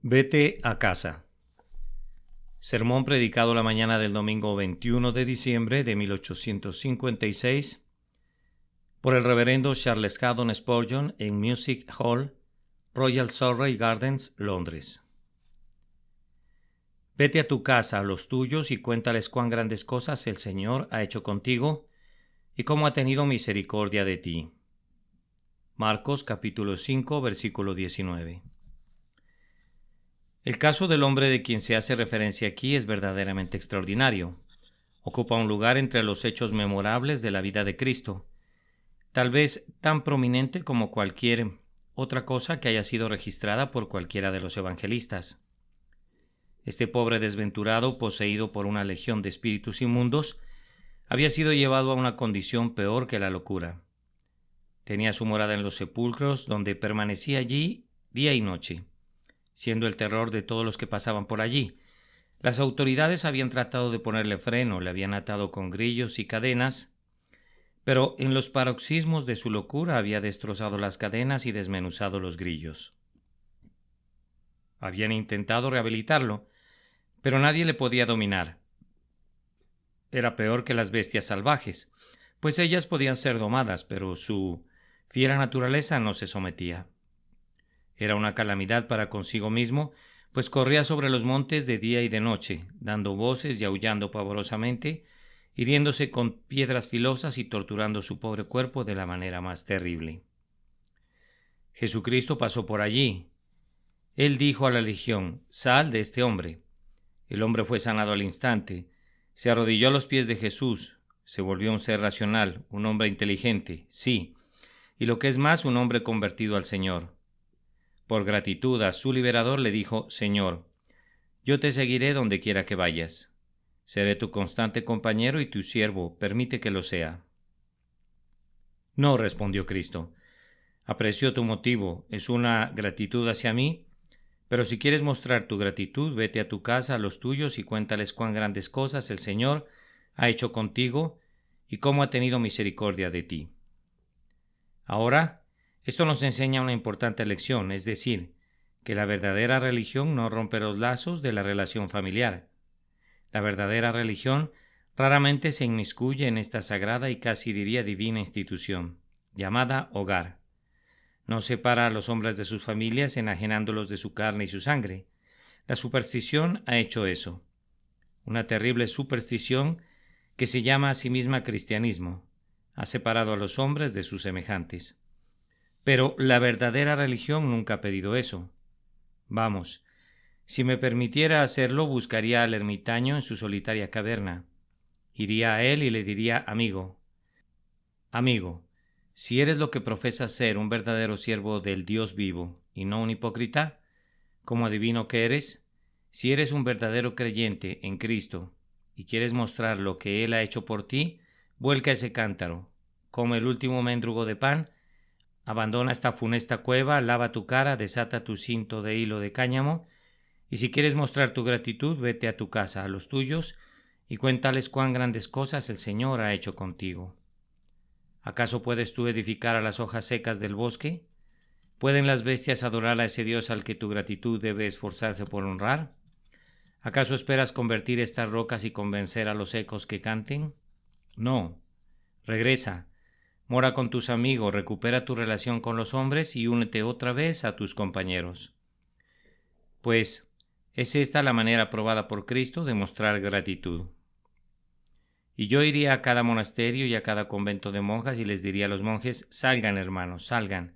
Vete a casa. Sermón predicado la mañana del domingo 21 de diciembre de 1856 por el reverendo Charles Haddon Spurgeon en Music Hall, Royal Surrey Gardens, Londres. Vete a tu casa, a los tuyos, y cuéntales cuán grandes cosas el Señor ha hecho contigo y cómo ha tenido misericordia de ti. Marcos capítulo 5, versículo 19. El caso del hombre de quien se hace referencia aquí es verdaderamente extraordinario. Ocupa un lugar entre los hechos memorables de la vida de Cristo, tal vez tan prominente como cualquier otra cosa que haya sido registrada por cualquiera de los evangelistas. Este pobre desventurado, poseído por una legión de espíritus inmundos, había sido llevado a una condición peor que la locura. Tenía su morada en los sepulcros, donde permanecía allí día y noche, siendo el terror de todos los que pasaban por allí. Las autoridades habían tratado de ponerle freno, le habían atado con grillos y cadenas, pero en los paroxismos de su locura había destrozado las cadenas y desmenuzado los grillos. Habían intentado rehabilitarlo, pero nadie le podía dominar. Era peor que las bestias salvajes, pues ellas podían ser domadas, pero su fiera naturaleza no se sometía. Era una calamidad para consigo mismo, pues corría sobre los montes de día y de noche, dando voces y aullando pavorosamente, hiriéndose con piedras filosas y torturando su pobre cuerpo de la manera más terrible. Jesucristo pasó por allí. Él dijo a la legión: «Sal de este hombre». El hombre fue sanado al instante. Se arrodilló a los pies de Jesús. Se volvió un ser racional, un hombre inteligente, sí, y lo que es más, un hombre convertido al Señor. Por gratitud a su liberador le dijo: «Señor, yo te seguiré donde quiera que vayas. Seré tu constante compañero y tu siervo, permite que lo sea». «No», respondió Cristo. «Aprecio tu motivo, es una gratitud hacia mí, pero si quieres mostrar tu gratitud, vete a tu casa, a los tuyos, y cuéntales cuán grandes cosas el Señor ha hecho contigo y cómo ha tenido misericordia de ti». Ahora, esto nos enseña una importante lección, es decir, que la verdadera religión no rompe los lazos de la relación familiar. La verdadera religión raramente se inmiscuye en esta sagrada y casi diría divina institución, llamada hogar. No separa a los hombres de sus familias, enajenándolos de su carne y su sangre. La superstición ha hecho eso. Una terrible superstición que se llama a sí misma cristianismo ha separado a los hombres de sus semejantes. Pero la verdadera religión nunca ha pedido eso. Vamos, si me permitiera hacerlo, buscaría al ermitaño en su solitaria caverna. Iría a él y le diría: amigo, si eres lo que profesas ser, un verdadero siervo del Dios vivo y no un hipócrita, como adivino que eres, si eres un verdadero creyente en Cristo y quieres mostrar lo que Él ha hecho por ti, vuelca ese cántaro, come el último mendrugo de pan, abandona esta funesta cueva, lava tu cara, desata tu cinto de hilo de cáñamo, y si quieres mostrar tu gratitud, vete a tu casa, a los tuyos, y cuéntales cuán grandes cosas el Señor ha hecho contigo. ¿Acaso puedes tú edificar a las hojas secas del bosque? ¿Pueden las bestias adorar a ese Dios al que tu gratitud debe esforzarse por honrar? ¿Acaso esperas convertir estas rocas y convencer a los ecos que canten? No. Regresa. Mora con tus amigos, recupera tu relación con los hombres y únete otra vez a tus compañeros. Pues es esta la manera probada por Cristo de mostrar gratitud. Y yo iría a cada monasterio y a cada convento de monjas y les diría a los monjes: salgan, hermanos, salgan.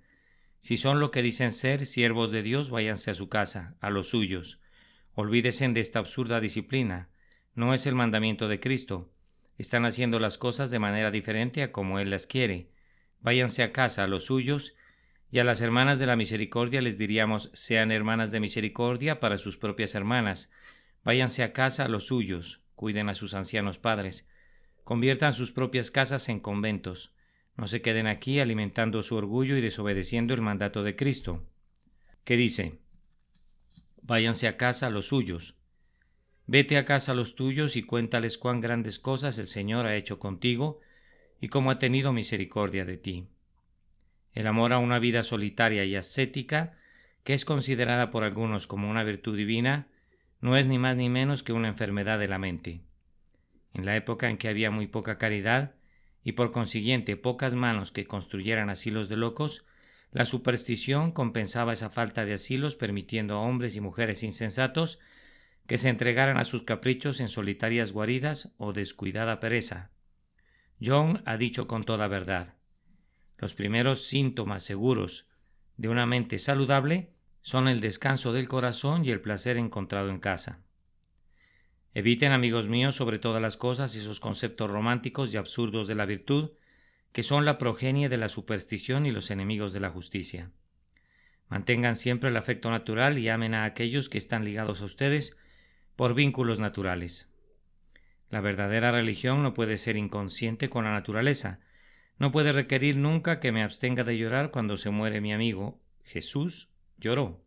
Si son lo que dicen ser, siervos de Dios, váyanse a su casa, a los suyos. Olvídense de esta absurda disciplina. No es el mandamiento de Cristo. Están haciendo las cosas de manera diferente a como Él las quiere. Váyanse a casa, a los suyos, y a las hermanas de la misericordia les diríamos: sean hermanas de misericordia para sus propias hermanas. Váyanse a casa, a los suyos, cuiden a sus ancianos padres. Conviertan sus propias casas en conventos. No se queden aquí alimentando su orgullo y desobedeciendo el mandato de Cristo. ¿Qué dice? Váyanse a casa, a los suyos. Vete a casa a los tuyos y cuéntales cuán grandes cosas el Señor ha hecho contigo y cómo ha tenido misericordia de ti. El amor a una vida solitaria y ascética que es considerada por algunos como una virtud divina, no es ni más ni menos que una enfermedad de la mente. En la época en que había muy poca caridad y por consiguiente pocas manos que construyeran asilos de locos, la superstición compensaba esa falta de asilos permitiendo a hombres y mujeres insensatos que se entregaran a sus caprichos en solitarias guaridas o descuidada pereza. Jung ha dicho con toda verdad: los primeros síntomas seguros de una mente saludable son el descanso del corazón y el placer encontrado en casa. Eviten, amigos míos, sobre todas las cosas esos conceptos románticos y absurdos de la virtud, que son la progenie de la superstición y los enemigos de la justicia. Mantengan siempre el afecto natural y amen a aquellos que están ligados a ustedes por vínculos naturales. La verdadera religión no puede ser inconsciente con la naturaleza. No puede requerir nunca que me abstenga de llorar cuando se muere mi amigo. Jesús lloró.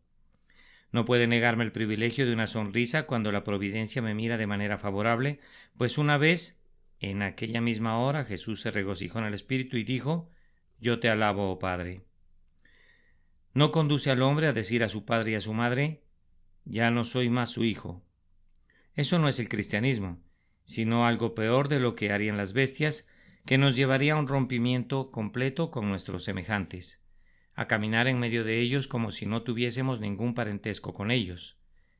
No puede negarme el privilegio de una sonrisa cuando la providencia me mira de manera favorable, pues una vez, en aquella misma hora, Jesús se regocijó en el Espíritu y dijo: Yo te alabo, oh Padre. No conduce al hombre a decir a su padre y a su madre: Ya no soy más su hijo. Eso no es el cristianismo, sino algo peor de lo que harían las bestias, que nos llevaría a un rompimiento completo con nuestros semejantes, a caminar en medio de ellos como si no tuviésemos ningún parentesco con ellos.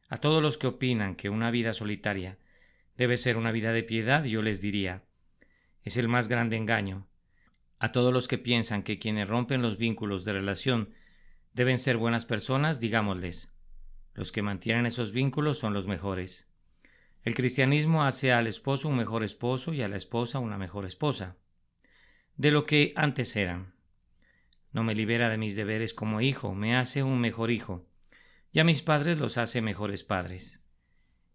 A todos los que opinan que una vida solitaria debe ser una vida de piedad, yo les diría: es el más grande engaño. A todos los que piensan que quienes rompen los vínculos de relación deben ser buenas personas, digámosles: los que mantienen esos vínculos son los mejores. El cristianismo hace al esposo un mejor esposo y a la esposa una mejor esposa de lo que antes eran. No me libera de mis deberes como hijo, me hace un mejor hijo, y a mis padres los hace mejores padres.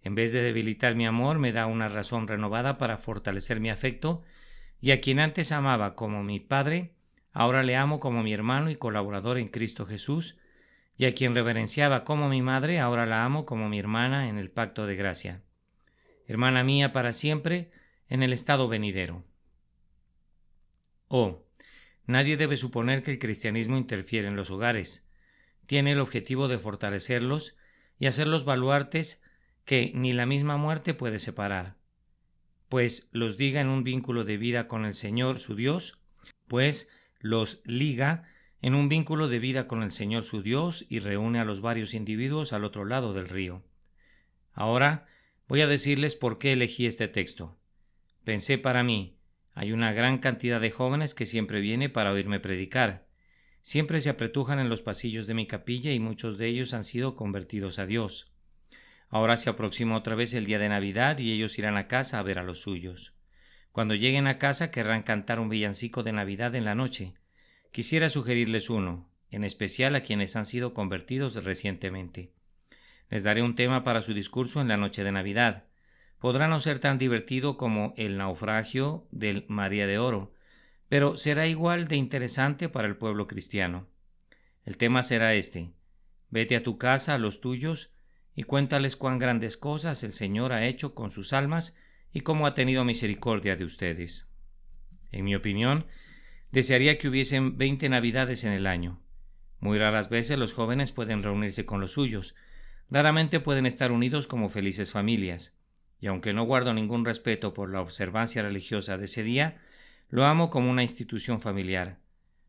En vez de debilitar mi amor, me da una razón renovada para fortalecer mi afecto, y a quien antes amaba como mi padre, ahora le amo como mi hermano y colaborador en Cristo Jesús, y a quien reverenciaba como mi madre, ahora la amo como mi hermana en el pacto de gracia. Hermana mía para siempre en el estado venidero. Nadie debe suponer que el cristianismo interfiere en los hogares. Tiene el objetivo de fortalecerlos y hacerlos baluartes que ni la misma muerte puede separar, pues los liga en un vínculo de vida con el Señor su Dios, y reúne a los varios individuos al otro lado del río. Ahora voy a decirles por qué elegí este texto. Pensé para mí: hay una gran cantidad de jóvenes que siempre viene para oírme predicar. Siempre se apretujan en los pasillos de mi capilla y muchos de ellos han sido convertidos a Dios. Ahora se aproxima otra vez el día de Navidad y ellos irán a casa a ver a los suyos. Cuando lleguen a casa querrán cantar un villancico de Navidad en la noche. Quisiera sugerirles uno, en especial a quienes han sido convertidos recientemente. Les daré un tema para su discurso en la noche de Navidad. Podrá no ser tan divertido como el naufragio del María de Oro, pero será igual de interesante para el pueblo cristiano. El tema será este: vete a tu casa, a los tuyos, y cuéntales cuán grandes cosas el Señor ha hecho con sus almas y cómo ha tenido misericordia de ustedes. En mi opinión, desearía que hubiesen 20 Navidades en el año. Muy raras veces los jóvenes pueden reunirse con los suyos. Raramente pueden estar unidos como felices familias. Y aunque no guardo ningún respeto por la observancia religiosa de ese día, lo amo como una institución familiar,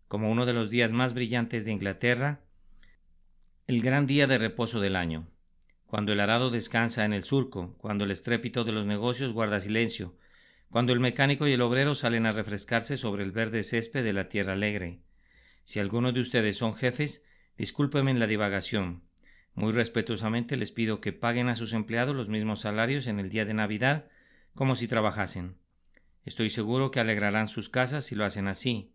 como uno de los días más brillantes de Inglaterra, el gran día de reposo del año, cuando el arado descansa en el surco, cuando el estrépito de los negocios guarda silencio, cuando el mecánico y el obrero salen a refrescarse sobre el verde césped de la tierra alegre. Si algunos de ustedes son jefes, discúlpenme la divagación. Muy respetuosamente les pido que paguen a sus empleados los mismos salarios en el día de Navidad como si trabajasen. Estoy seguro que alegrarán sus casas si lo hacen así.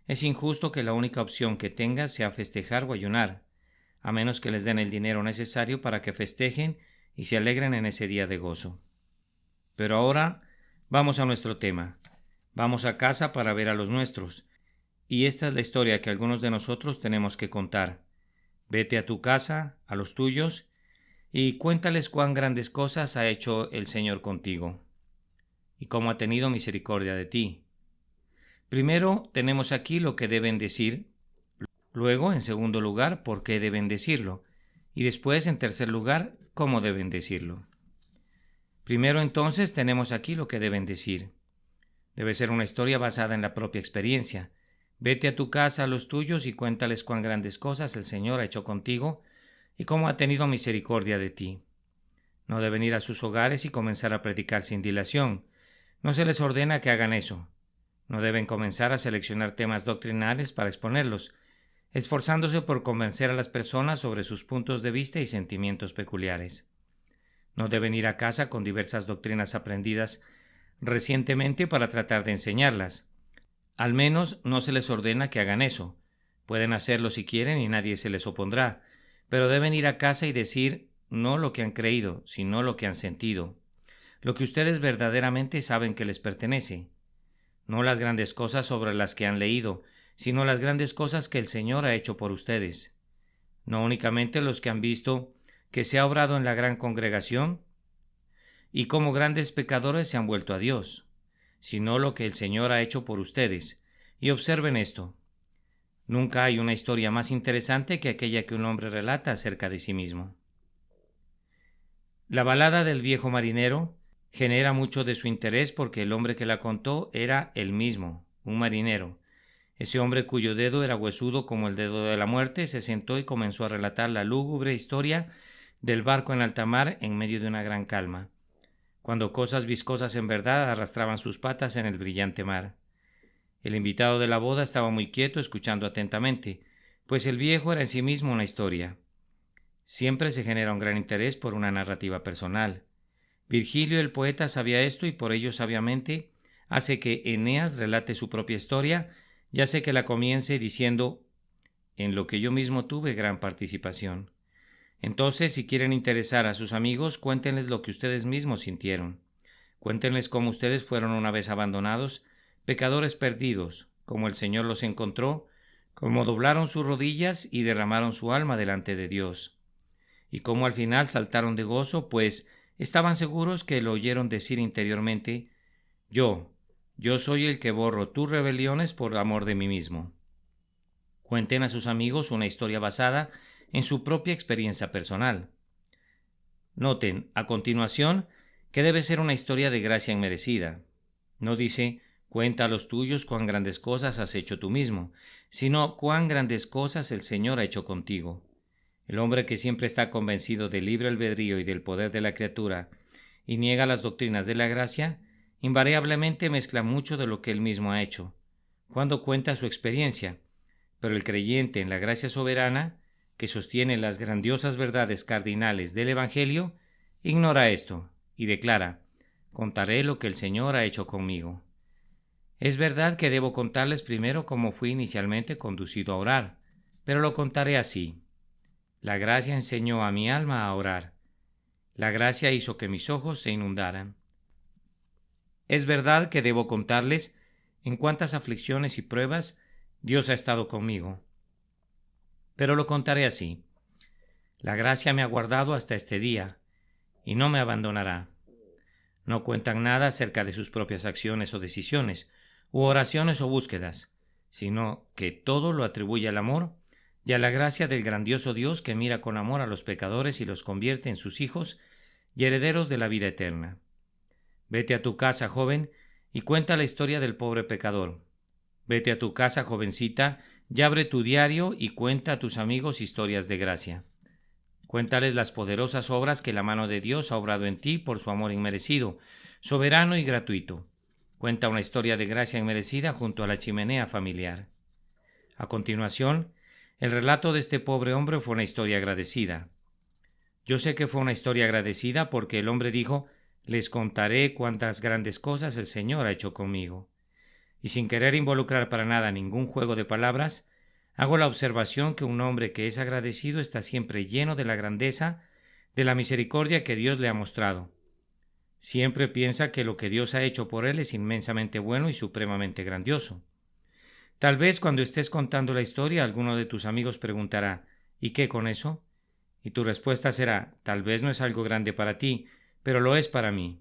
Es injusto que la única opción que tengan sea festejar o ayunar, a menos que les den el dinero necesario para que festejen y se alegren en ese día de gozo. Pero ahora vamos a nuestro tema. Vamos a casa para ver a los nuestros. Y esta es la historia que algunos de nosotros tenemos que contar. Vete a tu casa, a los tuyos, y cuéntales cuán grandes cosas ha hecho el Señor contigo, y cómo ha tenido misericordia de ti. Primero tenemos aquí lo que deben decir luego, en segundo lugar, por qué deben decirlo, y después, en tercer lugar, cómo deben decirlo. Primero, entonces, tenemos aquí lo que deben decir. Debe ser una historia basada en la propia experiencia. Vete a tu casa a los tuyos y cuéntales cuán grandes cosas el Señor ha hecho contigo y cómo ha tenido misericordia de ti. No deben ir a sus hogares y comenzar a predicar sin dilación. No se les ordena que hagan eso. No deben comenzar a seleccionar temas doctrinales para exponerlos, esforzándose por convencer a las personas sobre sus puntos de vista y sentimientos peculiares. No deben ir a casa con diversas doctrinas aprendidas recientemente para tratar de enseñarlas. Al menos no se les ordena que hagan eso. Pueden hacerlo si quieren y nadie se les opondrá, pero deben ir a casa y decir no lo que han creído, sino lo que han sentido, lo que ustedes verdaderamente saben que les pertenece. No las grandes cosas sobre las que han leído, sino las grandes cosas que el Señor ha hecho por ustedes. No únicamente los que han visto que se ha obrado en la gran congregación y como grandes pecadores se han vuelto a Dios, sino lo que el Señor ha hecho por ustedes. Y observen esto. Nunca hay una historia más interesante que aquella que un hombre relata acerca de sí mismo. La balada del viejo marinero genera mucho de su interés porque el hombre que la contó era él mismo, un marinero. Ese hombre cuyo dedo era huesudo como el dedo de la muerte se sentó y comenzó a relatar la lúgubre historia del barco en alta mar en medio de una gran calma, cuando cosas viscosas en verdad arrastraban sus patas en el brillante mar. El invitado de la boda estaba muy quieto escuchando atentamente, pues el viejo era en sí mismo una historia. Siempre se genera un gran interés por una narrativa personal. Virgilio el poeta sabía esto y por ello sabiamente hace que Eneas relate su propia historia y hace que la comience diciendo en lo que yo mismo tuve gran participación. Entonces, si quieren interesar a sus amigos, cuéntenles lo que ustedes mismos sintieron. Cuéntenles cómo ustedes fueron una vez abandonados, pecadores perdidos, cómo el Señor los encontró, cómo doblaron sus rodillas y derramaron su alma delante de Dios, y cómo al final saltaron de gozo, pues estaban seguros que lo oyeron decir interiormente: yo soy el que borro tus rebeliones por amor de mí mismo. Cuenten a sus amigos una historia basada en su propia experiencia personal. Noten, a continuación, que debe ser una historia de gracia inmerecida. No dice, cuenta a los tuyos cuán grandes cosas has hecho tú mismo, sino cuán grandes cosas el Señor ha hecho contigo. El hombre que siempre está convencido del libre albedrío y del poder de la criatura y niega las doctrinas de la gracia, invariablemente mezcla mucho de lo que él mismo ha hecho, cuando cuenta su experiencia, pero el creyente en la gracia soberana, que sostiene las grandiosas verdades cardinales del Evangelio, ignora esto y declara: contaré lo que el Señor ha hecho conmigo. Es verdad que debo contarles primero cómo fui inicialmente conducido a orar, pero lo contaré así. La gracia enseñó a mi alma a orar. La gracia hizo que mis ojos se inundaran. Es verdad que debo contarles en cuántas aflicciones y pruebas Dios ha estado conmigo, pero lo contaré así. La gracia me ha guardado hasta este día y no me abandonará. No cuentan nada acerca de sus propias acciones o decisiones, u oraciones o búsquedas, sino que todo lo atribuye al amor y a la gracia del grandioso Dios que mira con amor a los pecadores y los convierte en sus hijos y herederos de la vida eterna. Vete a tu casa, joven, y cuenta la historia del pobre pecador. Vete a tu casa, jovencita, y abre tu diario y cuenta a tus amigos historias de gracia. Cuéntales las poderosas obras que la mano de Dios ha obrado en ti por su amor inmerecido, soberano y gratuito. Cuenta una historia de gracia inmerecida junto a la chimenea familiar. A continuación, el relato de este pobre hombre fue una historia agradecida. Yo sé que fue una historia agradecida porque el hombre dijo: les contaré cuántas grandes cosas el Señor ha hecho conmigo. Y sin querer involucrar para nada ningún juego de palabras, hago la observación que un hombre que es agradecido está siempre lleno de la grandeza, de la misericordia que Dios le ha mostrado. Siempre piensa que lo que Dios ha hecho por él es inmensamente bueno y supremamente grandioso. Tal vez cuando estés contando la historia, alguno de tus amigos preguntará: ¿y qué con eso? Y tu respuesta será: tal vez no es algo grande para ti, pero lo es para mí.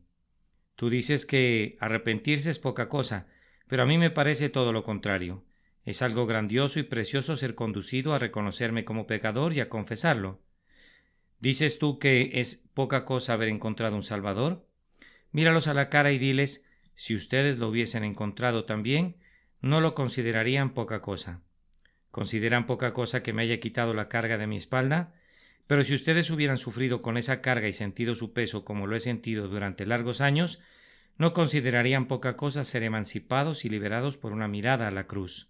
Tú dices que arrepentirse es poca cosa, pero a mí me parece todo lo contrario. Es algo grandioso y precioso ser conducido a reconocerme como pecador y a confesarlo. ¿Dices tú que es poca cosa haber encontrado un Salvador? Míralos a la cara y diles, si ustedes lo hubiesen encontrado también, no lo considerarían poca cosa. ¿Consideran poca cosa que me haya quitado la carga de mi espalda? Pero si ustedes hubieran sufrido con esa carga y sentido su peso como lo he sentido durante largos años, no considerarían poca cosa ser emancipados y liberados por una mirada a la cruz.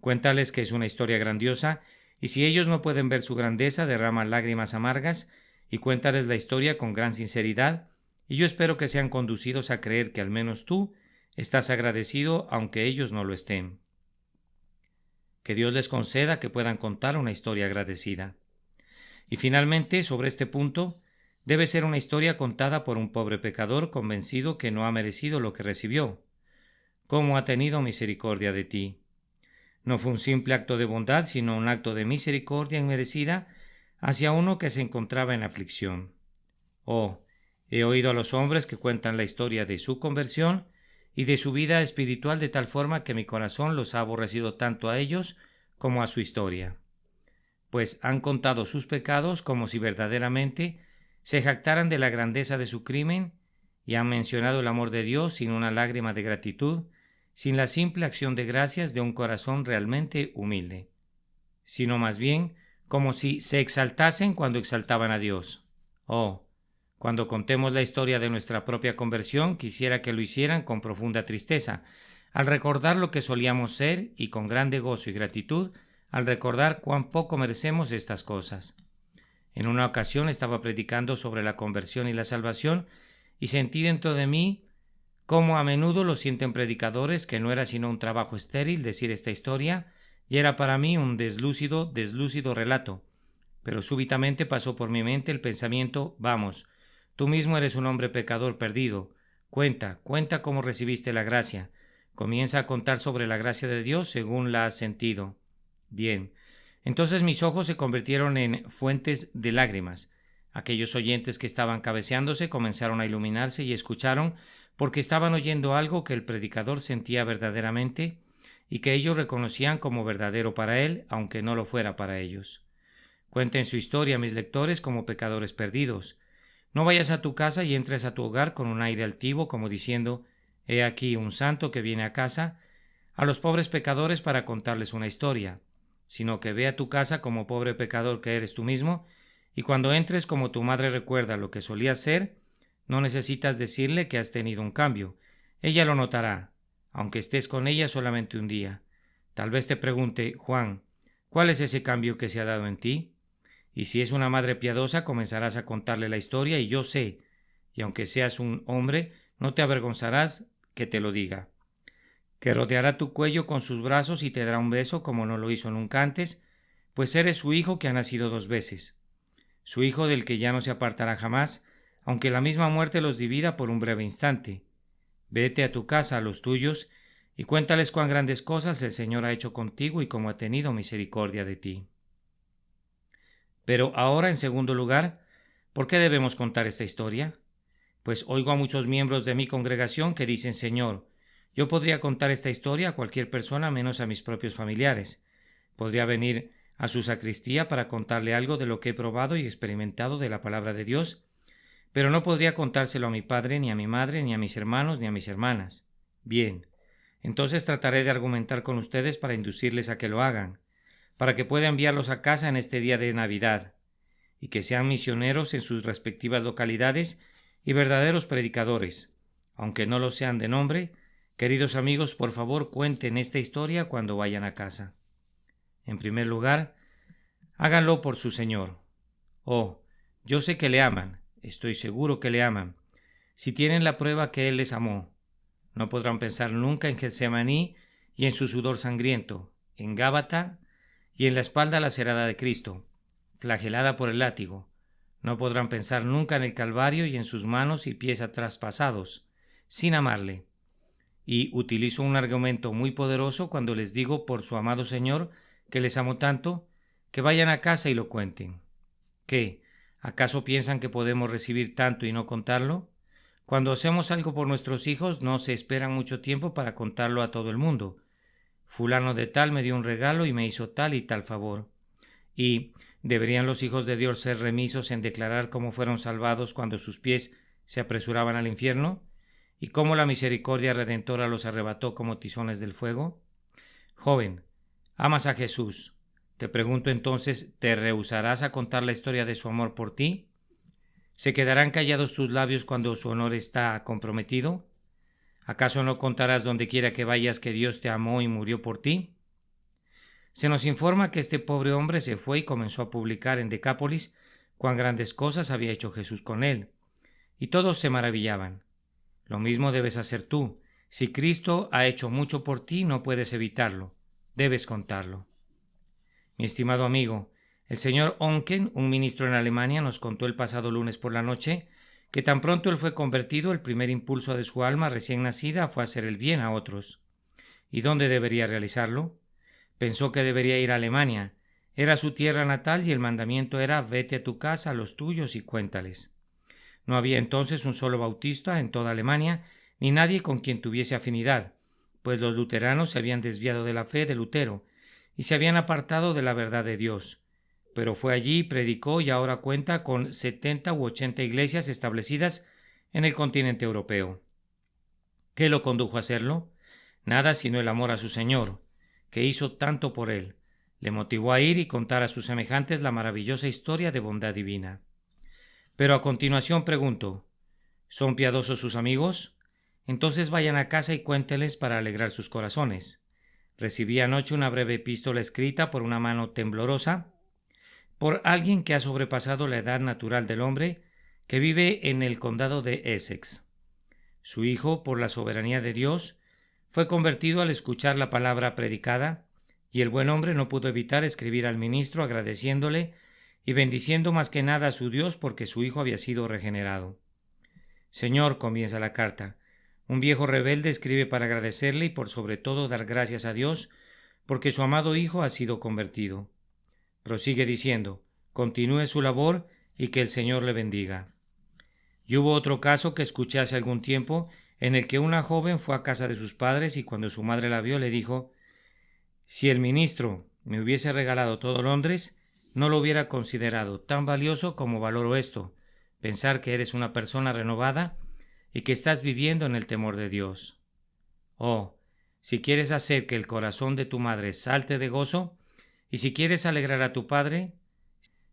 Cuéntales que es una historia grandiosa, y si ellos no pueden ver su grandeza, derrama lágrimas amargas, y cuéntales la historia con gran sinceridad, y yo espero que sean conducidos a creer que al menos tú estás agradecido aunque ellos no lo estén. Que Dios les conceda que puedan contar una historia agradecida. Y finalmente, sobre este punto, debe ser una historia contada por un pobre pecador convencido que no ha merecido lo que recibió. ¿Cómo ha tenido misericordia de ti? No fue un simple acto de bondad, sino un acto de misericordia inmerecida hacia uno que se encontraba en aflicción. Oh, he oído a los hombres que cuentan la historia de su conversión y de su vida espiritual de tal forma que mi corazón los ha aborrecido tanto a ellos como a su historia, pues han contado sus pecados como si verdaderamente se jactaran de la grandeza de su crimen y han mencionado el amor de Dios sin una lágrima de gratitud, sin la simple acción de gracias de un corazón realmente humilde, sino más bien como si se exaltasen cuando exaltaban a Dios. Oh, cuando contemos la historia de nuestra propia conversión, quisiera que lo hicieran con profunda tristeza, al recordar lo que solíamos ser y con grande gozo y gratitud, al recordar cuán poco merecemos estas cosas. En una ocasión estaba predicando sobre la conversión y la salvación y sentí dentro de mí cómo a menudo lo sienten predicadores que no era sino un trabajo estéril decir esta historia y era para mí un deslúcido relato. Pero súbitamente pasó por mi mente el pensamiento, vamos, tú mismo eres un hombre pecador perdido. Cuenta cómo recibiste la gracia. Comienza a contar sobre la gracia de Dios según la has sentido. Bien, entonces mis ojos se convirtieron en fuentes de lágrimas. Aquellos oyentes que estaban cabeceándose comenzaron a iluminarse y escucharon porque estaban oyendo algo que el predicador sentía verdaderamente y que ellos reconocían como verdadero para él, aunque no lo fuera para ellos. Cuenten su historia, mis lectores, como pecadores perdidos. No vayas a tu casa y entres a tu hogar con un aire altivo como diciendo, he aquí un santo que viene a casa, a los pobres pecadores para contarles una historia, sino que ve a tu casa como pobre pecador que eres tú mismo, y cuando entres como tu madre recuerda lo que solías ser, no necesitas decirle que has tenido un cambio. Ella lo notará, aunque estés con ella solamente un día. Tal vez te pregunte, Juan, ¿cuál es ese cambio que se ha dado en ti? Y si es una madre piadosa, comenzarás a contarle la historia y yo sé, y aunque seas un hombre, no te avergonzarás que te lo diga, que rodeará tu cuello con sus brazos y te dará un beso como no lo hizo nunca antes, pues eres su hijo que ha nacido 2 veces, su hijo del que ya no se apartará jamás, aunque la misma muerte los divida por un breve instante. Vete a tu casa, a los tuyos, y cuéntales cuán grandes cosas el Señor ha hecho contigo y cómo ha tenido misericordia de ti. Pero ahora, en segundo lugar, ¿por qué debemos contar esta historia? Pues oigo a muchos miembros de mi congregación que dicen, Señor, yo podría contar esta historia a cualquier persona menos a mis propios familiares. Podría venir a su sacristía para contarle algo de lo que he probado y experimentado de la palabra de Dios, pero no podría contárselo a mi padre, ni a mi madre, ni a mis hermanos, ni a mis hermanas. Bien, entonces trataré de argumentar con ustedes para inducirles a que lo hagan, para que pueda enviarlos a casa en este día de Navidad, y que sean misioneros en sus respectivas localidades y verdaderos predicadores, aunque no lo sean de nombre. Queridos amigos, por favor, cuenten esta historia cuando vayan a casa. En primer lugar, háganlo por su Señor. Oh, yo sé que le aman, estoy seguro que le aman. Si tienen la prueba que Él les amó, no podrán pensar nunca en Getsemaní y en su sudor sangriento, en Gábata y en la espalda lacerada de Cristo, flagelada por el látigo. No podrán pensar nunca en el Calvario y en sus manos y pies traspasados, sin amarle. Y utilizo un argumento muy poderoso cuando les digo por su amado Señor que les amo tanto, que vayan a casa y lo cuenten. ¿Qué? ¿Acaso piensan que podemos recibir tanto y no contarlo? Cuando hacemos algo por nuestros hijos no se espera mucho tiempo para contarlo a todo el mundo. fulano de tal me dio un regalo y me hizo tal y tal favor. Y ¿deberían los hijos de Dios ser remisos en declarar cómo fueron salvados cuando sus pies se apresuraban al infierno? ¿Y cómo la misericordia redentora los arrebató como tizones del fuego? Joven, ¿amas a Jesús? Te pregunto entonces, ¿te rehusarás a contar la historia de su amor por ti? ¿Se quedarán callados tus labios cuando su honor está comprometido? ¿Acaso no contarás donde quiera que vayas que Dios te amó y murió por ti? Se nos informa que este pobre hombre se fue y comenzó a publicar en Decápolis cuán grandes cosas había hecho Jesús con él, y todos se maravillaban. Lo mismo debes hacer tú. Si Cristo ha hecho mucho por ti, no puedes evitarlo. Debes contarlo. Mi estimado amigo, el señor Onken, un ministro en Alemania, nos contó el pasado lunes por la noche que tan pronto él fue convertido, el primer impulso de su alma recién nacida fue hacer el bien a otros. ¿Y dónde debería realizarlo? Pensó que debería ir a Alemania. Era su tierra natal y el mandamiento era: vete a tu casa, a los tuyos y cuéntales. No había entonces un solo bautista en toda Alemania, ni nadie con quien tuviese afinidad, pues los luteranos se habían desviado de la fe de Lutero y se habían apartado de la verdad de Dios. Pero fue allí, predicó y ahora cuenta con 70 u 80 iglesias establecidas en el continente europeo. ¿Qué lo condujo a hacerlo? Nada sino el amor a su Señor, que hizo tanto por él. Le motivó a ir y contar a sus semejantes la maravillosa historia de bondad divina. Pero a continuación pregunto, ¿son piadosos sus amigos? Entonces vayan a casa y cuénteles para alegrar sus corazones. Recibí anoche una breve epístola escrita por una mano temblorosa, por alguien que ha sobrepasado la edad natural del hombre, que vive en el condado de Essex. Su hijo, por la soberanía de Dios, fue convertido al escuchar la palabra predicada, y el buen hombre no pudo evitar escribir al ministro agradeciéndole y bendiciendo más que nada a su Dios porque su hijo había sido regenerado. Señor, comienza la carta, un viejo rebelde escribe para agradecerle y por sobre todo dar gracias a Dios porque su amado hijo ha sido convertido. Prosigue diciendo, continúe su labor y que el Señor le bendiga. Y hubo otro caso que escuché hace algún tiempo en el que una joven fue a casa de sus padres y cuando su madre la vio le dijo: si el ministro me hubiese regalado todo Londres, no lo hubiera considerado tan valioso como valoro esto, pensar que eres una persona renovada y que estás viviendo en el temor de Dios. Oh, si quieres hacer que el corazón de tu madre salte de gozo, y si quieres alegrar a tu padre,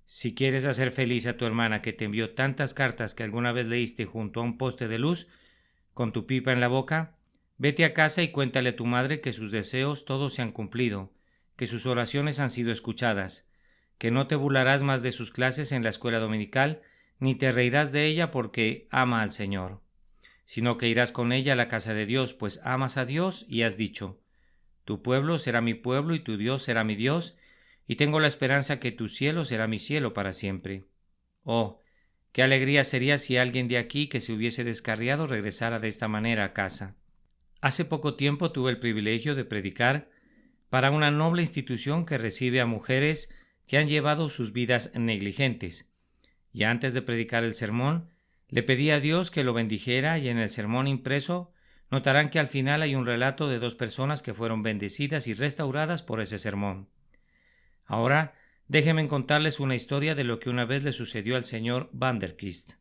si quieres hacer feliz a tu hermana que te envió tantas cartas que alguna vez leíste junto a un poste de luz, con tu pipa en la boca, vete a casa y cuéntale a tu madre que sus deseos todos se han cumplido, que sus oraciones han sido escuchadas, que no te burlarás más de sus clases en la escuela dominical, ni te reirás de ella porque ama al Señor, sino que irás con ella a la casa de Dios, pues amas a Dios y has dicho: tu pueblo será mi pueblo y tu Dios será mi Dios, y tengo la esperanza que tu cielo será mi cielo para siempre. Oh, qué alegría sería si alguien de aquí que se hubiese descarriado regresara de esta manera a casa. Hace poco tiempo tuve el privilegio de predicar para una noble institución que recibe a mujeres que han llevado sus vidas negligentes, y antes de predicar el sermón, le pedí a Dios que lo bendijera y en el sermón impreso notarán que al final hay un relato de 2 personas que fueron bendecidas y restauradas por ese sermón. Ahora, déjenme contarles una historia de lo que una vez le sucedió al señor Vanderkist,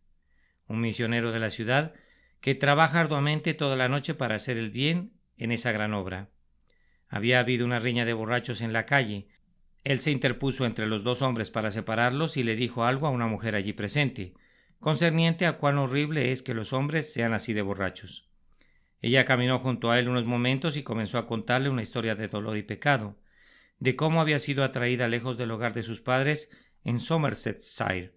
un misionero de la ciudad que trabaja arduamente toda la noche para hacer el bien en esa gran obra. Había habido una riña de borrachos en la calle. Él se interpuso entre los 2 hombres para separarlos y le dijo algo a una mujer allí presente, concerniente a cuán horrible es que los hombres sean así de borrachos. Ella caminó junto a él unos momentos y comenzó a contarle una historia de dolor y pecado, de cómo había sido atraída lejos del hogar de sus padres en Somersetshire,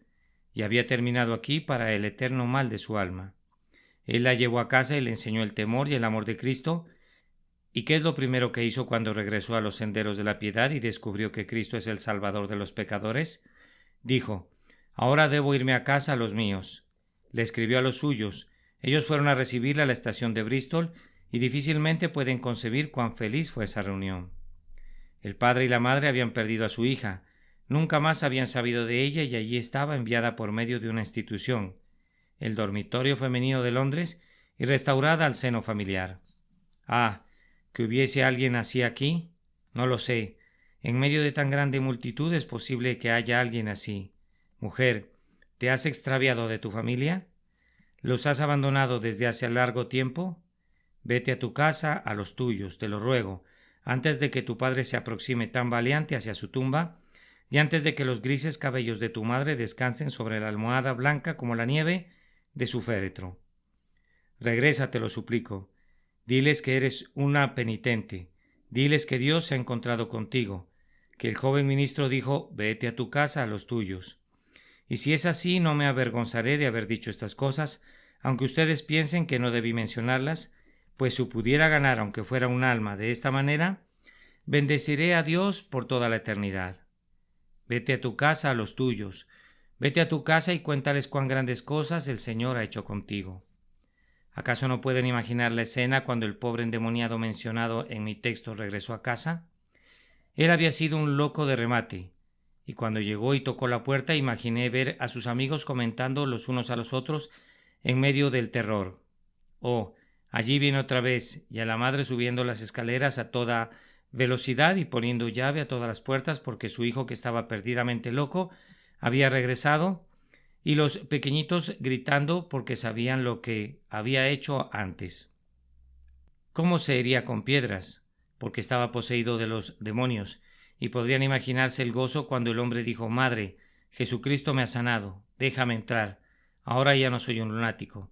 y había terminado aquí para el eterno mal de su alma. Él la llevó a casa y le enseñó el temor y el amor de Cristo. ¿Y qué es lo primero que hizo cuando regresó a los senderos de la piedad y descubrió que Cristo es el Salvador de los pecadores? Dijo: ahora debo irme a casa a los míos. Le escribió a los suyos. Ellos fueron a recibirla a la estación de Bristol y difícilmente pueden concebir cuán feliz fue esa reunión. El padre y la madre habían perdido a su hija. Nunca más habían sabido de ella y allí estaba enviada por medio de una institución, el dormitorio femenino de Londres, y restaurada al seno familiar. Ah, ¿Que hubiese alguien así aquí? No lo sé. En medio de tan grande multitud es posible que haya alguien así. Mujer, ¿te has extraviado de tu familia? ¿Los has abandonado desde hace largo tiempo? Vete a tu casa, a los tuyos, te lo ruego, antes de que tu padre se aproxime tan valiente hacia su tumba, y antes de que los grises cabellos de tu madre descansen sobre la almohada blanca como la nieve de su féretro. Regresa, te lo suplico. Diles que eres una penitente. Diles que Dios se ha encontrado contigo, que el joven ministro dijo, vete a tu casa, a los tuyos. Y si es así, no me avergonzaré de haber dicho estas cosas, aunque ustedes piensen que no debí mencionarlas, pues si pudiera ganar aunque fuera un alma de esta manera, bendeciré a Dios por toda la eternidad. Vete a tu casa, a los tuyos. Vete a tu casa y cuéntales cuán grandes cosas el Señor ha hecho contigo. ¿Acaso no pueden imaginar la escena cuando el pobre endemoniado mencionado en mi texto regresó a casa? Él había sido un loco de remate, y cuando llegó y tocó la puerta imaginé ver a sus amigos comentando los unos a los otros en medio del terror. Oh, allí viene otra vez, y a la madre subiendo las escaleras a toda velocidad y poniendo llave a todas las puertas porque su hijo, que estaba perdidamente loco, había regresado, y los pequeñitos gritando porque sabían lo que había hecho antes. ¿Cómo se hería con piedras? Porque estaba poseído de los demonios, y podrían imaginarse el gozo cuando el hombre dijo, Madre, Jesucristo me ha sanado, déjame entrar, ahora ya no soy un lunático.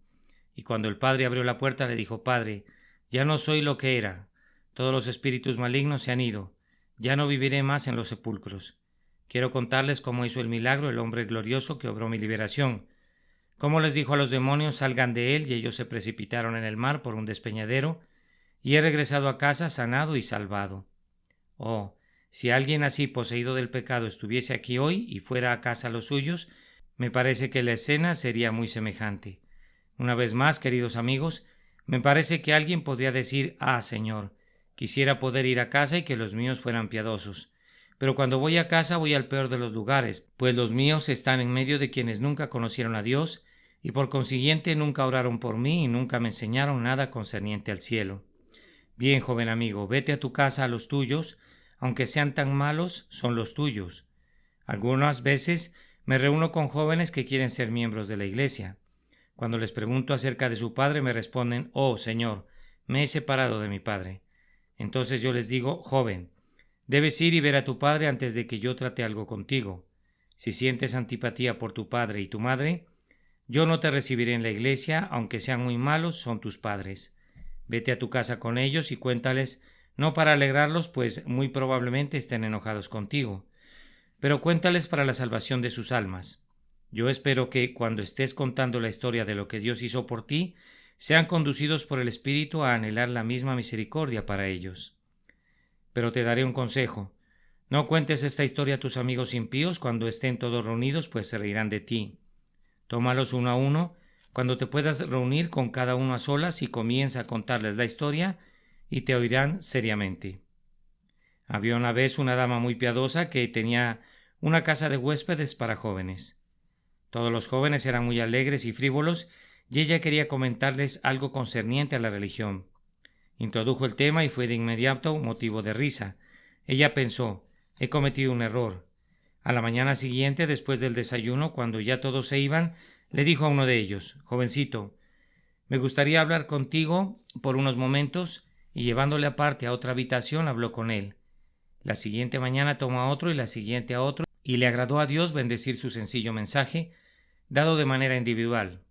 Y cuando el padre abrió la puerta le dijo, Padre, ya no soy lo que era, todos los espíritus malignos se han ido, ya no viviré más en los sepulcros. Quiero contarles cómo hizo el milagro el hombre glorioso que obró mi liberación, cómo les dijo a los demonios salgan de él y ellos se precipitaron en el mar por un despeñadero, y he regresado a casa sanado y salvado. Oh, si alguien así poseído del pecado estuviese aquí hoy y fuera a casa a los suyos, me parece que la escena sería muy semejante. Una vez más, queridos amigos, me parece que alguien podría decir, Señor, quisiera poder ir a casa y que los míos fueran piadosos. Pero cuando voy a casa voy al peor de los lugares, pues los míos están en medio de quienes nunca conocieron a Dios y por consiguiente nunca oraron por mí y nunca me enseñaron nada concerniente al cielo. Bien, joven amigo, vete a tu casa a los tuyos, aunque sean tan malos, son los tuyos. Algunas veces me reúno con jóvenes que quieren ser miembros de la iglesia. Cuando les pregunto acerca de su padre me responden, oh Señor, me he separado de mi padre. Entonces yo les digo, joven, debes ir y ver a tu padre antes de que yo trate algo contigo. Si sientes antipatía por tu padre y tu madre, yo no te recibiré en la iglesia, aunque sean muy malos, son tus padres. Vete a tu casa con ellos y cuéntales, no para alegrarlos, pues muy probablemente estén enojados contigo, pero cuéntales para la salvación de sus almas. Yo espero que, cuando estés contando la historia de lo que Dios hizo por ti, sean conducidos por el Espíritu a anhelar la misma misericordia para ellos. Pero te daré un consejo. No cuentes esta historia a tus amigos impíos cuando estén todos reunidos, pues se reirán de ti. Tómalos uno a uno, cuando te puedas reunir con cada uno a solas y comienza a contarles la historia y te oirán seriamente. Había una vez una dama muy piadosa que tenía una casa de huéspedes para jóvenes. Todos los jóvenes eran muy alegres y frívolos y ella quería comentarles algo concerniente a la religión. Introdujo el tema y fue de inmediato motivo de risa. Ella pensó, he cometido un error. A la mañana siguiente, después del desayuno, cuando ya todos se iban, le dijo a uno de ellos, jovencito, me gustaría hablar contigo por unos momentos, y llevándole aparte a otra habitación habló con él. La siguiente mañana tomó a otro y la siguiente a otro, y le agradó a Dios bendecir su sencillo mensaje, dado de manera individual.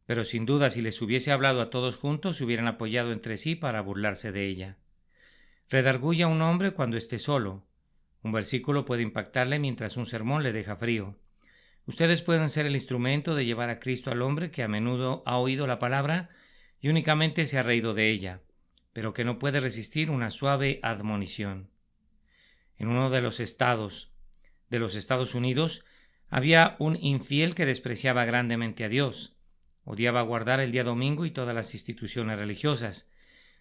Pero sin duda si les hubiese hablado a todos juntos, se hubieran apoyado entre sí para burlarse de ella. Redarguye a un hombre cuando esté solo. Un versículo puede impactarle mientras un sermón le deja frío. Ustedes pueden ser el instrumento de llevar a Cristo al hombre que a menudo ha oído la palabra y únicamente se ha reído de ella, pero que no puede resistir una suave admonición. En uno de los estados de los Estados Unidos había un infiel que despreciaba grandemente a Dios. Odiaba guardar el día domingo y todas las instituciones religiosas.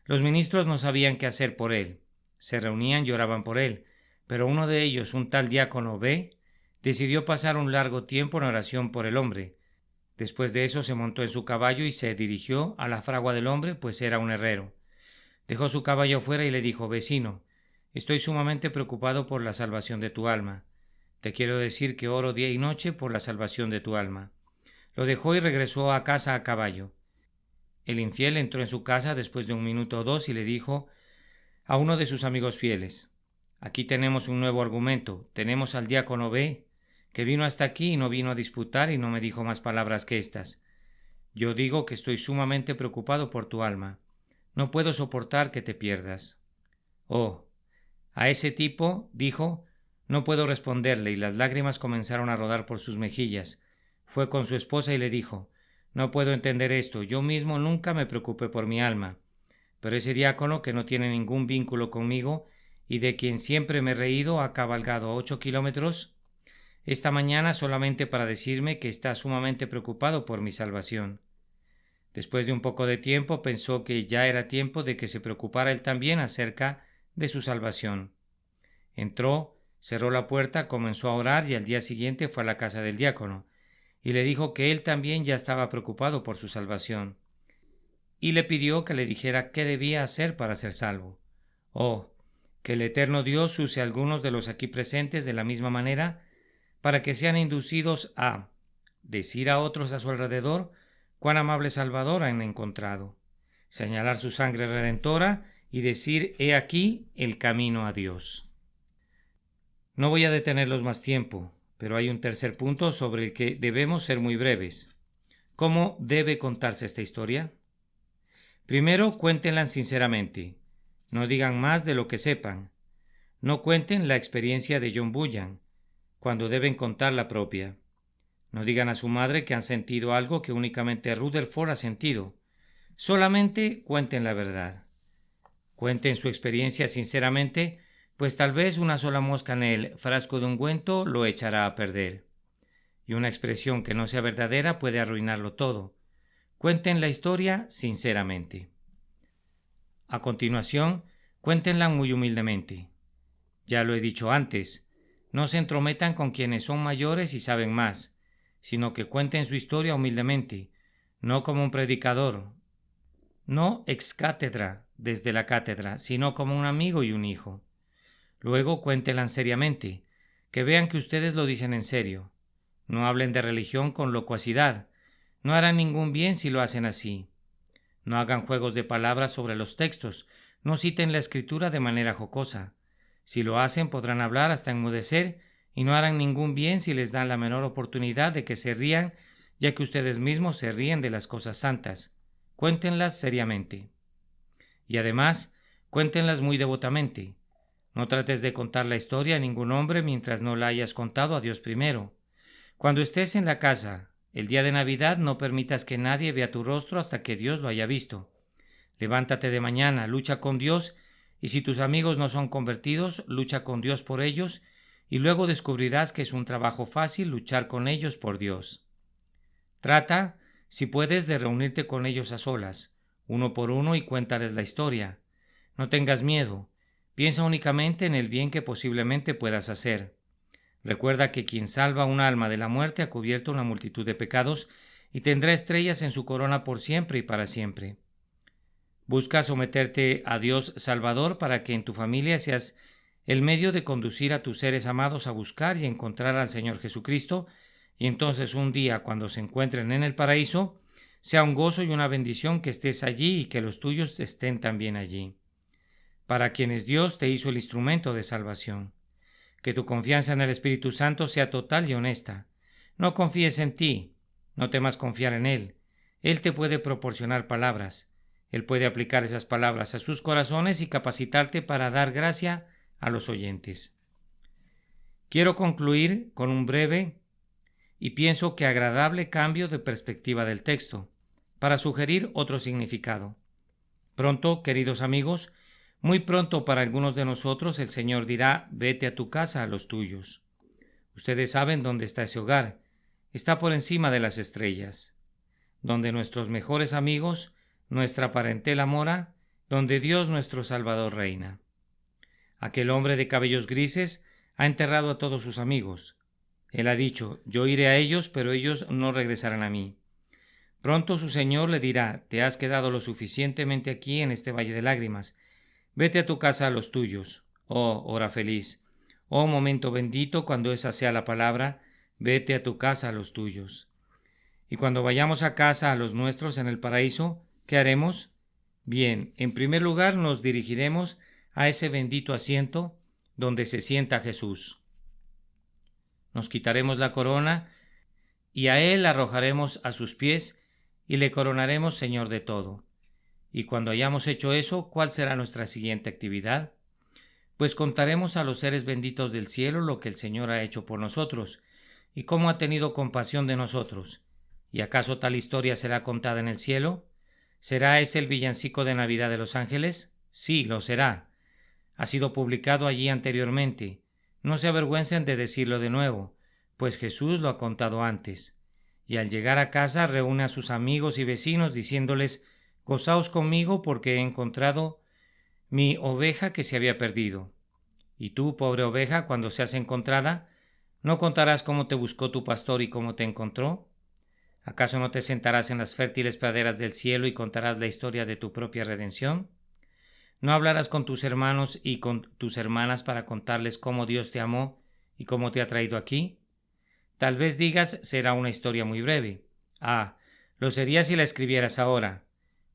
Los ministros no sabían qué hacer por él. Se reunían y oraban por él, pero uno de ellos, un tal diácono B., decidió pasar un largo tiempo en oración por el hombre. Después de eso se montó en su caballo y se dirigió a la fragua del hombre, pues era un herrero. Dejó su caballo fuera y le dijo: «Vecino, estoy sumamente preocupado por la salvación de tu alma. Te quiero decir que oro día y noche por la salvación de tu alma». Lo dejó y regresó a casa a caballo. El infiel entró en su casa después de 1 minuto o 2 y le dijo a uno de sus amigos fieles: «Aquí tenemos un nuevo argumento. Tenemos al diácono B, que vino hasta aquí y no vino a disputar y no me dijo más palabras que estas. Yo digo que estoy sumamente preocupado por tu alma. No puedo soportar que te pierdas». «Oh, a ese tipo», dijo, «no puedo responderle», y las lágrimas comenzaron a rodar por sus mejillas. Fue con su esposa y le dijo: «No puedo entender esto. Yo mismo nunca me preocupé por mi alma. Pero ese diácono, que no tiene ningún vínculo conmigo y de quien siempre me he reído, ha cabalgado 8 kilómetros esta mañana solamente para decirme que está sumamente preocupado por mi salvación». Después de un poco de tiempo pensó que ya era tiempo de que se preocupara él también acerca de su salvación. Entró, cerró la puerta, comenzó a orar y al día siguiente fue a la casa del diácono y le dijo que él también ya estaba preocupado por su salvación, y le pidió que le dijera qué debía hacer para ser salvo. Oh, que el eterno Dios use a algunos de los aquí presentes de la misma manera para que sean inducidos a decir a otros a su alrededor cuán amable Salvador han encontrado, señalar su sangre redentora y decir: «He aquí el camino a Dios». No voy a detenerlos más tiempo, pero hay un tercer punto sobre el que debemos ser muy breves. ¿Cómo debe contarse esta historia? Primero, cuéntenla sinceramente. No digan más de lo que sepan. No cuenten la experiencia de John Bunyan, cuando deben contar la propia. No digan a su madre que han sentido algo que únicamente Rutherford ha sentido. Solamente cuenten la verdad. Cuenten su experiencia sinceramente, pues tal vez una sola mosca en el frasco de ungüento lo echará a perder. Y una expresión que no sea verdadera puede arruinarlo todo. Cuenten la historia sinceramente. A continuación, cuéntenla muy humildemente. Ya lo he dicho antes, no se entrometan con quienes son mayores y saben más, sino que cuenten su historia humildemente, no como un predicador, no ex cátedra desde la cátedra, sino como un amigo y un hijo. Luego cuéntenla seriamente, que vean que ustedes lo dicen en serio. No hablen de religión con locuacidad, no harán ningún bien si lo hacen así. No hagan juegos de palabras sobre los textos, no citen la escritura de manera jocosa. Si lo hacen podrán hablar hasta enmudecer y no harán ningún bien si les dan la menor oportunidad de que se rían, ya que ustedes mismos se ríen de las cosas santas. Cuéntenlas seriamente. Y además, cuéntenlas muy devotamente. No trates de contar la historia a ningún hombre mientras no la hayas contado a Dios primero. Cuando estés en la casa el día de Navidad, no permitas que nadie vea tu rostro hasta que Dios lo haya visto. Levántate de mañana, lucha con Dios, y si tus amigos no son convertidos, lucha con Dios por ellos, y luego descubrirás que es un trabajo fácil luchar con ellos por Dios. Trata, si puedes, de reunirte con ellos a solas, uno por uno, y cuéntales la historia. No tengas miedo. Piensa únicamente en el bien que posiblemente puedas hacer. Recuerda que quien salva un alma de la muerte ha cubierto una multitud de pecados y tendrá estrellas en su corona por siempre y para siempre. Busca someterte a Dios Salvador para que en tu familia seas el medio de conducir a tus seres amados a buscar y encontrar al Señor Jesucristo, y entonces un día, cuando se encuentren en el paraíso, sea un gozo y una bendición que estés allí y que los tuyos estén también allí, para quienes Dios te hizo el instrumento de salvación. Que tu confianza en el Espíritu Santo sea total y honesta. No confíes en ti, no temas confiar en Él. Él te puede proporcionar palabras. Él puede aplicar esas palabras a sus corazones y capacitarte para dar gracia a los oyentes. Quiero concluir con un breve y pienso que agradable cambio de perspectiva del texto, para sugerir otro significado. Pronto, queridos amigos, muy pronto para algunos de nosotros el Señor dirá: «Vete a tu casa, a los tuyos». Ustedes saben dónde está ese hogar. Está por encima de las estrellas, donde nuestros mejores amigos, nuestra parentela mora, donde Dios nuestro Salvador reina. Aquel hombre de cabellos grises ha enterrado a todos sus amigos. Él ha dicho: «Yo iré a ellos, pero ellos no regresarán a mí». Pronto su señor le dirá: te has quedado lo suficientemente aquí en este valle de lágrimas. Vete a tu casa a los tuyos. Oh, hora feliz. Oh, momento bendito, cuando esa sea la palabra. Vete a tu casa a los tuyos. Y cuando vayamos a casa a los nuestros en el paraíso, ¿qué haremos? Bien, en primer lugar nos dirigiremos a ese bendito asiento donde se sienta Jesús. Nos quitaremos la corona y a Él arrojaremos a sus pies y le coronaremos Señor de todo. Y cuando hayamos hecho eso, ¿cuál será nuestra siguiente actividad? Pues contaremos a los seres benditos del cielo lo que el Señor ha hecho por nosotros y cómo ha tenido compasión de nosotros. ¿Y acaso tal historia será contada en el cielo? ¿Será ese el villancico de Navidad de los ángeles? Sí, lo será. Ha sido publicado allí anteriormente. No se avergüencen de decirlo de nuevo, pues Jesús lo ha contado antes. Y al llegar a casa reúne a sus amigos y vecinos diciéndoles: gozaos conmigo porque he encontrado mi oveja que se había perdido. Y tú, pobre oveja, cuando seas encontrada, ¿no contarás cómo te buscó tu pastor y cómo te encontró? ¿Acaso no te sentarás en las fértiles praderas del cielo y contarás la historia de tu propia redención? ¿No hablarás con tus hermanos y con tus hermanas para contarles cómo Dios te amó y cómo te ha traído aquí? Tal vez digas: será una historia muy breve. Ah, lo sería si la escribieras ahora.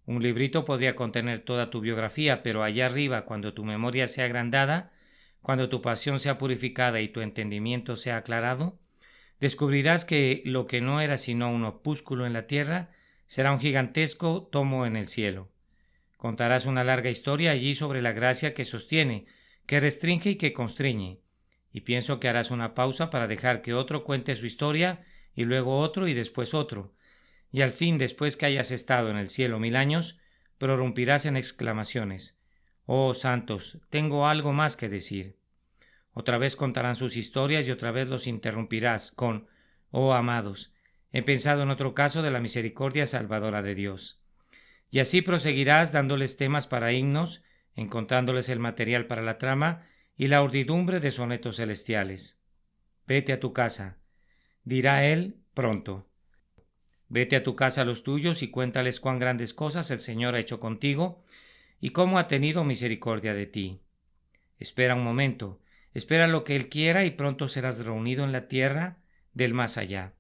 Un librito podría contener toda tu biografía, pero allá arriba, cuando tu memoria sea agrandada, cuando tu pasión sea purificada y tu entendimiento sea aclarado, descubrirás que lo que no era sino un opúsculo en la tierra será un gigantesco tomo en el cielo. Contarás una larga historia allí sobre la gracia que sostiene, que restringe y que constriñe. Y pienso que harás una pausa para dejar que otro cuente su historia, y luego otro y después otro. Y al fin, después que hayas estado en el cielo 1000 años, prorrumpirás en exclamaciones: oh santos, tengo algo más que decir. Otra vez contarán sus historias y otra vez los interrumpirás con: oh amados, he pensado en otro caso de la misericordia salvadora de Dios. Y así proseguirás dándoles temas para himnos, encontrándoles el material para la trama y la urdidumbre de sonetos celestiales. Vete a tu casa, dirá él pronto. Vete a tu casa a los tuyos y cuéntales cuán grandes cosas el Señor ha hecho contigo y cómo ha tenido misericordia de ti. Espera un momento, espera lo que Él quiera y pronto serás reunido en la tierra del más allá,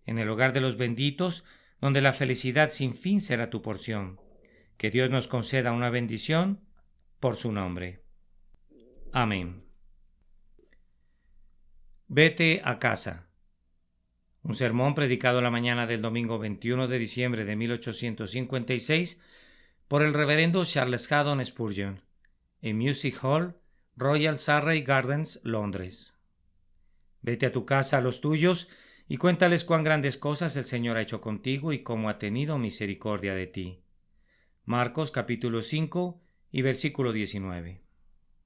en el hogar de los benditos, donde la felicidad sin fin será tu porción. Que Dios nos conceda una bendición por su nombre. Amén. Vete a casa. Un sermón predicado la mañana del domingo 21 de diciembre de 1856 por el reverendo Charles Haddon Spurgeon, en Music Hall, Royal Surrey Gardens, Londres. Vete a tu casa a los tuyos y cuéntales cuán grandes cosas el Señor ha hecho contigo y cómo ha tenido misericordia de ti. Marcos capítulo 5 y versículo 19.